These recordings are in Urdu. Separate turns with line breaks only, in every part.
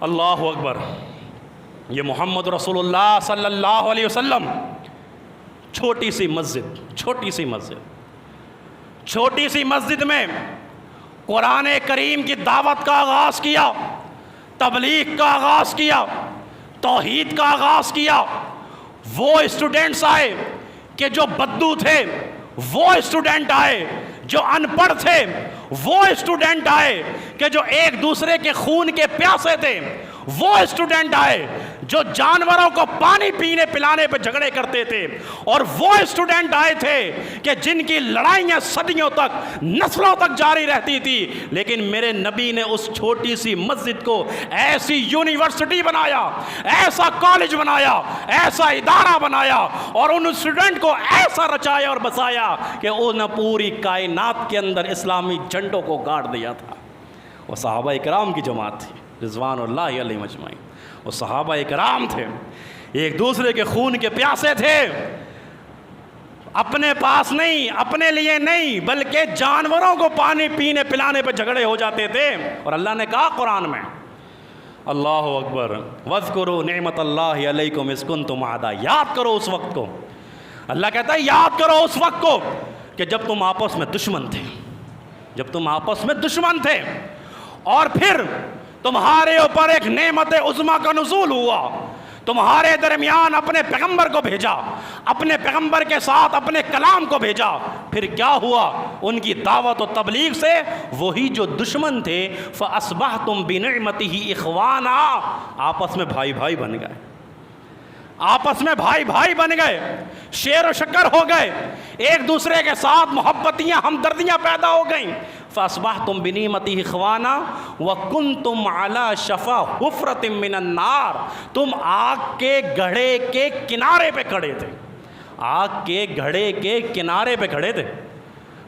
اللہ اکبر. یہ محمد رسول اللہ صلی اللہ علیہ وسلم چھوٹی سی مسجد میں قرآن کریم کی دعوت کا آغاز کیا، تبلیغ کا آغاز کیا، توحید کا آغاز کیا. وہ اسٹوڈنٹس آئے کہ جو بدو تھے، وہ اسٹوڈنٹ آئے جو ان پڑھ تھے، وہ اسٹوڈنٹ آئے کہ جو ایک دوسرے کے خون کے پیاسے تھے، وہ اسٹوڈنٹ آئے جو جانوروں کو پانی پینے پلانے پہ جھگڑے کرتے تھے، اور وہ اسٹوڈنٹ آئے تھے کہ جن کی لڑائیاں صدیوں تک، نسلوں تک جاری رہتی تھی. لیکن میرے نبی نے اس چھوٹی سی مسجد کو ایسی یونیورسٹی بنایا، ایسا کالج بنایا، ایسا ادارہ بنایا، اور ان اسٹوڈنٹ کو ایسا رچایا اور بسایا کہ انہوں نے پوری کائنات کے اندر اسلامی جھنڈوں کو گاڑ دیا تھا. وہ صحابہ اکرام کی جماعت تھی رضوان اللہ علیہم اجمعین. وہ صحابہ اکرام تھے، ایک دوسرے کے خون کے پیاسے تھے، اپنے پاس نہیں، اپنے لیے نہیں، بلکہ جانوروں کو پانی پینے پلانے پہ جھگڑے ہو جاتے تھے. اور اللہ نے کہا قرآن میں، اللہ اکبر، وَاذْكُرُوا نِعْمَةَ اللَّهِ عَلَيْكُمْ إِذْ كُنْتُمْ أَعْدَاءً. یاد کرو اس وقت کو. اللہ کہتا ہے یاد کرو اس وقت کو کہ جب تم آپس میں دشمن تھے، اور پھر تمہارے اوپر ایک نعمت عظمیٰ کا نزول ہوا، تمہارے درمیان اپنے پیغمبر کو بھیجا، اپنے پیغمبر کے ساتھ اپنے کلام کو بھیجا. پھر کیا ہوا؟ ان کی دعوت و تبلیغ سے وہی جو دشمن تھے فَأَصْبَحْتُمْ بِنِعْمَتِهِ إِخْوَانًا، آپس میں بھائی بھائی بن گئے، شیر و شکر ہو گئے، ایک دوسرے کے ساتھ محبتیاں، ہمدردیاں پیدا ہو گئیں. فَأَصْبَحْتُمْ بِنِعْمَتِهِ إِخْوَانًا وَكُنْتُمْ عَلَى شَفَا حُفْرَةٍ مِّنَ النَّارِ. تم آگ کے گڑھے کے کنارے پہ کھڑے تھے.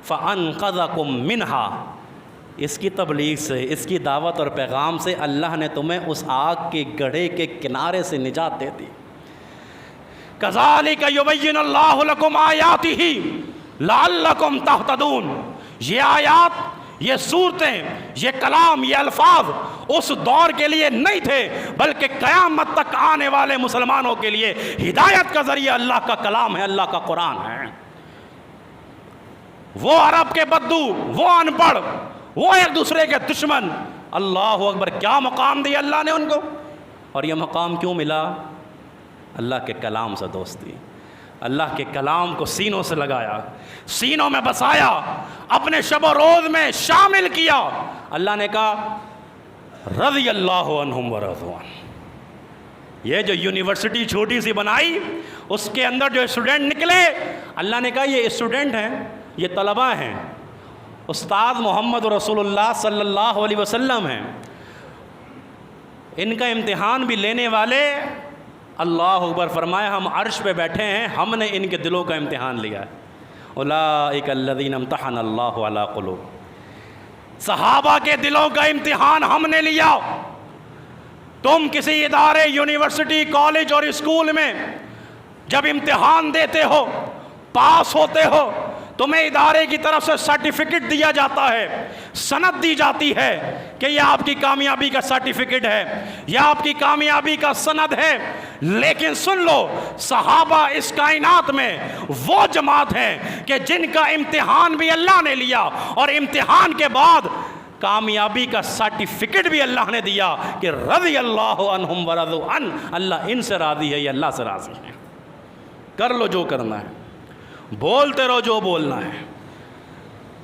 فَأَنْقَذَكُمْ مِنْهَا. اس کی تبلیغ سے، اس کی دعوت اور پیغام سے اللہ نے تمہیں اس آگ کے گڑھے کے کنارے سے نجات دے دی. كَذَلِكَ يُبَيِّنُ اللَّهُ لَكُمْ آيَاتِهِ لَعَلَّكُمْ تَهْتَدُونَ. یہ آیات، یہ صورتیں، یہ کلام، یہ الفاظ اس دور کے لیے نہیں تھے، بلکہ قیامت تک آنے والے مسلمانوں کے لیے ہدایت کا ذریعہ اللہ کا کلام ہے، اللہ کا قرآن ہے. وہ عرب کے بدو، وہ ان پڑھ، وہ ایک دوسرے کے دشمن، اللہ اکبر، کیا مقام دیا اللہ نے ان کو. اور یہ مقام کیوں ملا؟ اللہ کے کلام سے دوستی، اللہ کے کلام کو سینوں سے لگایا، سینوں میں بسایا، اپنے شب و روز میں شامل کیا. اللہ نے کہا رضی اللہ عنہم ورضوا عنہ. یہ جو یونیورسٹی چھوٹی سی بنائی، اس کے اندر جو اسٹوڈنٹ نکلے، اللہ نے کہا یہ اسٹوڈنٹ ہیں، یہ طلبہ ہیں، استاد محمد رسول اللہ صلی اللہ علیہ وسلم ہیں. ان کا امتحان بھی لینے والے، اللہ اکبر، فرمایا ہم عرش پہ بیٹھے ہیں، ہم نے ان کے دلوں کا امتحان لیا ہے. اولئک الذین امتحن اللہ علی قلوب. صحابہ کے دلوں کا امتحان ہم نے لیا. تم کسی ادارے، یونیورسٹی، کالج اور اسکول میں جب امتحان دیتے ہو، پاس ہوتے ہو، تمہیں ادارے کی طرف سے سرٹیفکیٹ دیا جاتا ہے، سند دی جاتی ہے کہ یہ آپ کی کامیابی کا سرٹیفکیٹ ہے، یہ آپ کی کامیابی کا سند ہے. لیکن سن لو، صحابہ اس کائنات میں وہ جماعت ہے کہ جن کا امتحان بھی اللہ نے لیا، اور امتحان کے بعد کامیابی کا سرٹیفکیٹ بھی اللہ نے دیا کہ رضی اللہ عنہم ورضوا عنہ. اللہ ان سے راضی ہے، یہ اللہ سے راضی ہے. کر لو جو کرنا ہے، بولتے رہو جو بولنا ہے،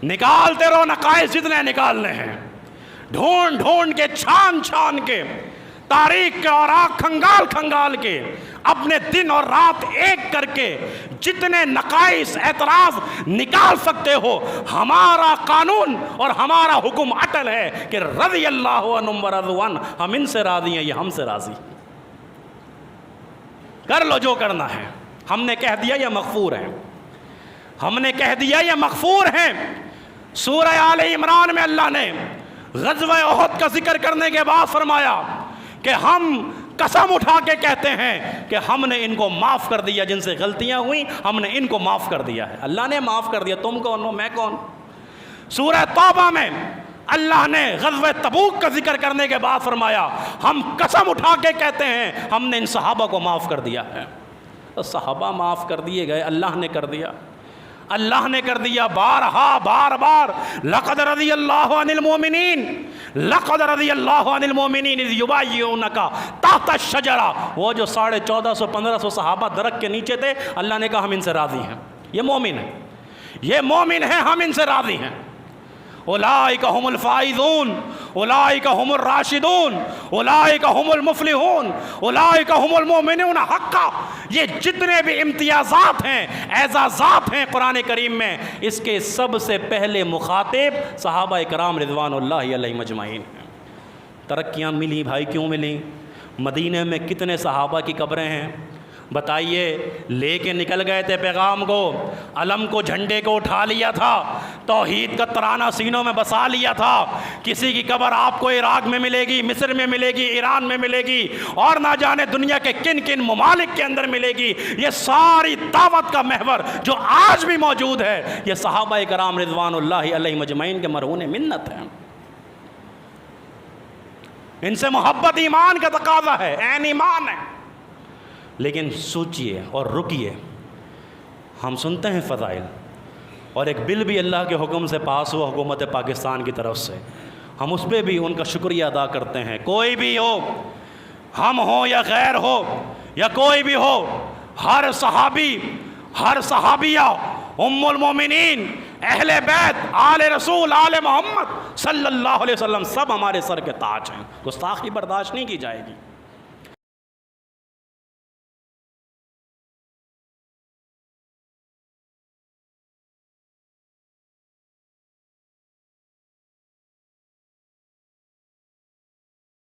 نکالتے رہو نقائص جتنے نکالنے ہیں، ڈھونڈ کے، چھان کے، تاریخ کے اور آنکھ کھنگال کے، اپنے دن اور رات ایک کر کے جتنے نقائص، اعتراض نکال سکتے ہو. ہمارا قانون اور ہمارا حکم اٹل ہے کہ رضی اللہ عنہم ورضوا عنہ. ہم ان سے راضی ہیں، یہ ہم سے راضی. کر لو جو کرنا ہے. ہم نے کہہ دیا یہ مغفور ہے، ہم نے کہہ دیا یہ مغفور ہیں. سورہ آل عمران میں اللہ نے غزوہ احد کا ذکر کرنے کے بعد فرمایا کہ ہم قسم اٹھا کے کہتے ہیں کہ ہم نے ان کو معاف کر دیا، جن سے غلطیاں ہوئیں ہم نے ان کو معاف کر دیا ہے. اللہ نے معاف کر دیا، تم کون ہو، میں کون. سورہ توبہ میں اللہ نے غزوہ تبوک کا ذکر کرنے کے بعد فرمایا ہم قسم اٹھا کے کہتے ہیں ہم نے ان صحابہ کو معاف کر دیا ہے۔ صحابہ معاف کر دیے گئے، اللہ نے کر دیا، اللہ نے کر دیا بارہا بار بار۔ لقد رضی اللہ عن المؤمنین، لقد رضی اللہ عن المؤمنین اذ یبایعونک تحت الشجرہ، وہ جو 1450-1500 صحابہ درخت کے نیچے تھے، اللہ نے کہا ہم ان سے راضی ہیں، یہ مومن ہیں، یہ مومن ہیں، ہم ان سے راضی ہیں۔ اولئک هم الفائزون، اولئک هم الراشدون، اولئک هم المفلحون، اولئک هم المؤمنون حقا۔ یہ جتنے بھی امتیازات ہیں، اعزازات ہیں قرآن کریم میں، اس کے سب سے پہلے مخاطب صحابہ کرام رضوان اللہ علیہم اجمعین ہیں۔ ترقیاں ملی بھائی، کیوں ملی؟ مدینہ میں کتنے صحابہ کی قبریں ہیں بتائیے؟ لے کے نکل گئے تھے پیغام کو، علم کو، جھنڈے کو اٹھا لیا تھا، توحید کا ترانہ سینوں میں بسا لیا تھا۔ کسی کی قبر آپ کو عراق میں ملے گی، مصر میں ملے گی، ایران میں ملے گی، اور نہ جانے دنیا کے کن کن ممالک کے اندر ملے گی۔ یہ ساری دعوت کا محور جو آج بھی موجود ہے، یہ صحابہ کرام رضوان اللہ علیہم اجمعین کے مرہون منت ہیں۔ ان سے محبت ایمان کا تقاضا ہے، عین ایمان ہے۔ لیکن سوچئے اور رکیے، ہم سنتے ہیں فضائل، اور ایک بل بھی اللہ کے حکم سے پاس ہوا حکومت پاکستان کی طرف سے، ہم اس پہ بھی ان کا شکریہ ادا کرتے ہیں۔ کوئی بھی ہو، ہم ہو یا غیر ہو یا کوئی بھی ہو، ہر صحابی، ہر صحابیہ، ام المومنین، اہل بیت، آل رسول، آل محمد صلی اللہ علیہ وسلم، سب ہمارے سر کے تاج ہیں، گستاخی برداشت نہیں کی جائے گی۔